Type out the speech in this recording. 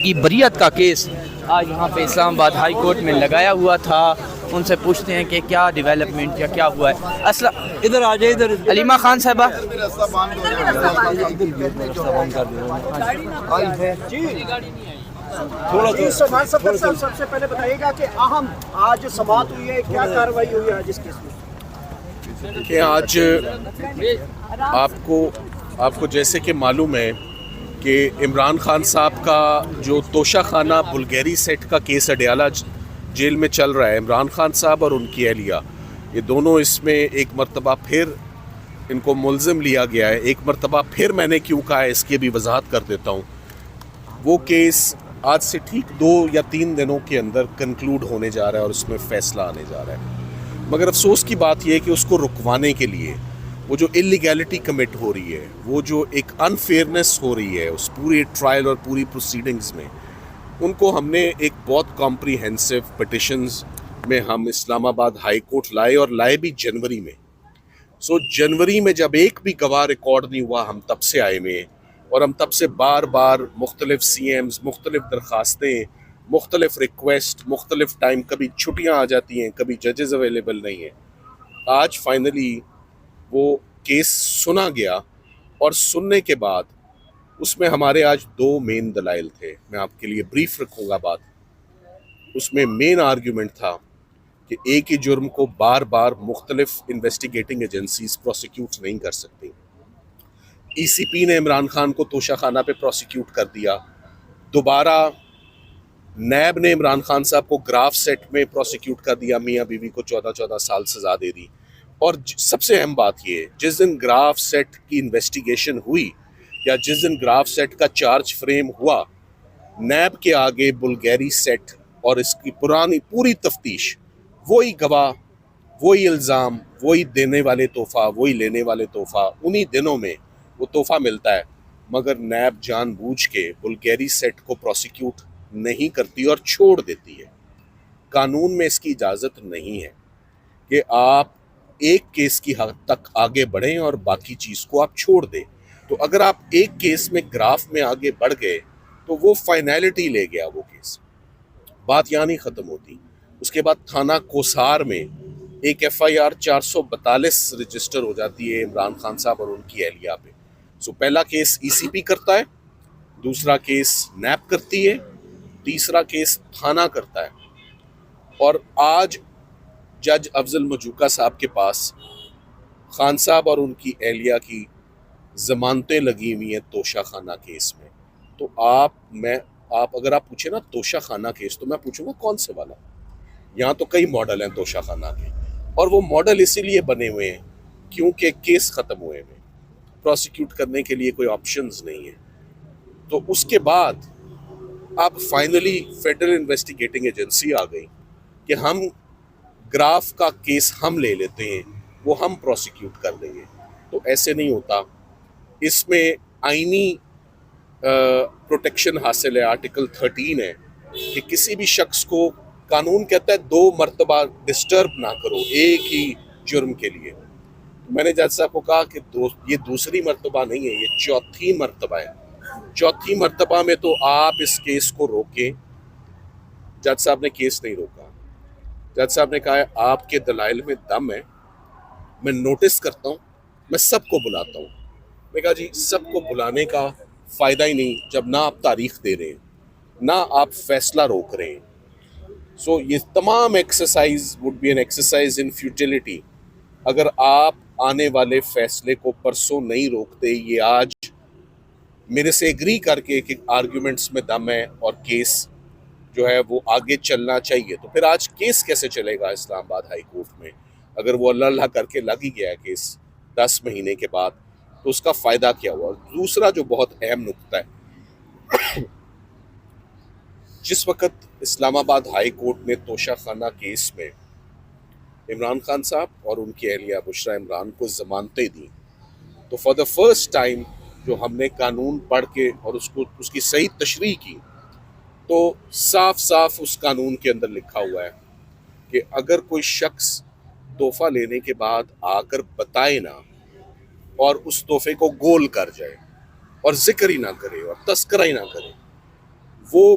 کی بریت کا کیس آج یہاں پہ اسلام آباد ہائی کورٹ میں لگایا ہوا تھا. ان سے پوچھتے ہیں کہ کیا ڈیولپمنٹ یا کیا ہوا ہے. ادھر آ جائے, ادھر علیمہ خان صاحبہ. سب سے پہلے بتائیے گا کہ اہم آج سماعت ہوئی ہے, کیا کارروائی ہوئی ہے آج اس کیس میں؟ کہ آج آپ کو جیسے کہ معلوم ہے کہ عمران خان صاحب کا جو توشہ خانہ بلگیری سیٹ کا کیس اڈیالہ جیل میں چل رہا ہے, عمران خان صاحب اور ان کی اہلیہ, یہ دونوں اس میں ایک مرتبہ پھر ان کو ملزم لیا گیا ہے. ایک مرتبہ پھر میں نے کیوں کہا ہے اس کی بھی وضاحت کر دیتا ہوں. وہ کیس آج سے ٹھیک 2 یا 3 دنوں کے اندر کنکلوڈ ہونے جا رہا ہے اور اس میں فیصلہ آنے جا رہا ہے. مگر افسوس کی بات یہ ہے کہ اس کو رکوانے کے لیے وہ جو اللیگیلٹی کمٹ ہو رہی ہے, وہ جو ایک انفیئرنیس ہو رہی ہے اس پوری ٹرائل اور پوری پروسیڈنگز میں, ان کو ہم نے ایک بہت کمپریہنسو پٹیشنز میں ہم اسلام آباد ہائی کورٹ لائے, اور لائے بھی جنوری میں. جنوری میں جب ایک بھی گواہ ریکارڈ نہیں ہوا, ہم تب سے آئے ہوئے, اور ہم تب سے بار بار مختلف سی ایمز, مختلف درخواستیں, مختلف ریکویسٹ, مختلف ٹائم, کبھی چھٹیاں آ جاتی ہیں, کبھی ججز اویلیبل نہیں ہیں. آج فائنلی وہ کیس سنا گیا, اور سننے کے بعد اس میں ہمارے آج 2 مین دلائل تھے. میں آپ کے لیے بریف رکھوں گا بات. اس میں مین آرگیومنٹ تھا کہ ایک ہی جرم کو بار بار مختلف انویسٹیگیٹنگ ایجنسیز پروسیکیوٹ نہیں کر سکتی. ای سی پی نے عمران خان کو توشہ خانہ پہ پروسیکیوٹ کر دیا, دوبارہ نیب نے عمران خان صاحب کو گراف سیٹ میں پروسیکیوٹ کر دیا, میاں بیوی کو 14 سال سزا دے دی. اور سب سے اہم بات یہ ہے, جس دن گراف سیٹ کی انویسٹیگیشن ہوئی یا جس دن گراف سیٹ کا چارج فریم ہوا, نیب کے آگے بلگیری سیٹ اور اس کی پوری تفتیش, وہی گواہ, وہی الزام, وہی دینے والے تحفہ, وہی لینے والے تحفہ, انہی دنوں میں وہ تحفہ ملتا ہے. مگر نیب جان بوجھ کے بلگیری سیٹ کو پروسیکیوٹ نہیں کرتی اور چھوڑ دیتی ہے. قانون میں اس کی اجازت نہیں ہے کہ آپ ایک کیس کی حد تک آگے بڑھیں اور باقی چیز کو آپ چھوڑ دیں. تو اگر آپ ایک کیس میں گراف میں آگے بڑھ گئے تو وہ فائنلٹی لے گیا وہ کیس, بات یہاں نہیں ختم ہوتی. اس کے بعد تھانہ کوسار میں ایک FIR 442 رجسٹر ہو جاتی ہے عمران خان صاحب اور ان کی اہلیہ پہ. پہلا کیس ای سی پی کرتا ہے, دوسرا کیس نیب کرتی ہے, تیسرا کیس تھانہ کرتا ہے. اور آج جج افضل مجوکا صاحب کے پاس خان صاحب اور ان کی اہلیہ کی ضمانتیں لگی ہوئی ہیں توشہ خانہ کیس میں. تو آپ اگر آپ پوچھیں نا توشہ خانہ کیس, تو میں پوچھوں گا کون سے والا. یہاں تو کئی ماڈل ہیں توشہ خانہ کے, اور وہ ماڈل اسی لیے بنے ہوئے ہیں کیونکہ کیس ختم ہوئے ہیں, پروسیکیوٹ کرنے کے لیے کوئی آپشنز نہیں ہے. تو اس کے بعد اب فائنلی فیڈرل انویسٹیگیٹنگ ایجنسی آ گئی کہ ہم گراف کا کیس ہم لے لیتے ہیں, وہ ہم پروسیکیوٹ کر دیں گے. تو ایسے نہیں ہوتا. اس میں آئینی پروٹیکشن حاصل ہے, آرٹیکل 13 ہے کہ کسی بھی شخص کو قانون کہتا ہے 2 مرتبہ ڈسٹرب نہ کرو ایک ہی جرم کے لیے. میں نے جج صاحب کو کہا کہ یہ دوسری مرتبہ نہیں ہے, یہ 4تھی مرتبہ ہے. 4تھی مرتبہ میں تو آپ اس کیس کو روکیں. جج صاحب نے کیس نہیں روکا. جج صاحب نے کہا ہے آپ کے دلائل میں دم ہے, میں نوٹس کرتا ہوں, میں سب کو بلاتا ہوں. میں کہا جی سب کو بلانے کا فائدہ ہی نہیں جب نہ آپ تاریخ دے رہے ہیں, نہ آپ فیصلہ روک رہے ہیں. یہ تمام exercise would be an exercise in futility اگر آپ آنے والے فیصلے کو پرسوں نہیں روکتے. یہ آج میرے سے ایگری کر کے کہ آرگیومنٹس میں دم ہے اور کیس جو ہے وہ آگے چلنا چاہیے, تو پھر آج کیس کیسے چلے گا اسلام آباد ہائی کورٹ میں؟ اگر وہ اللہ کر کے لگ ہی گیا ہے کیس 10 مہینے کے بعد, تو اس کا فائدہ کیا ہوا؟ دوسرا جو بہت اہم نکتہ ہے, جس وقت اسلام آباد ہائی کورٹ نے توشہ خانہ کیس میں عمران خان صاحب اور ان کی اہلیہ بشریٰ عمران کو ضمانتیں دیں, تو فار دا فرسٹ ٹائم جو ہم نے قانون پڑھ کے اور اس کی صحیح تشریح کی, تو صاف صاف اس قانون کے اندر لکھا ہوا ہے کہ اگر کوئی شخص تحفہ لینے کے بعد آ کر بتائے نہ اور اس تحفے کو گول کر جائے اور ذکر ہی نہ کرے اور تذکرہ ہی نہ کرے, وہ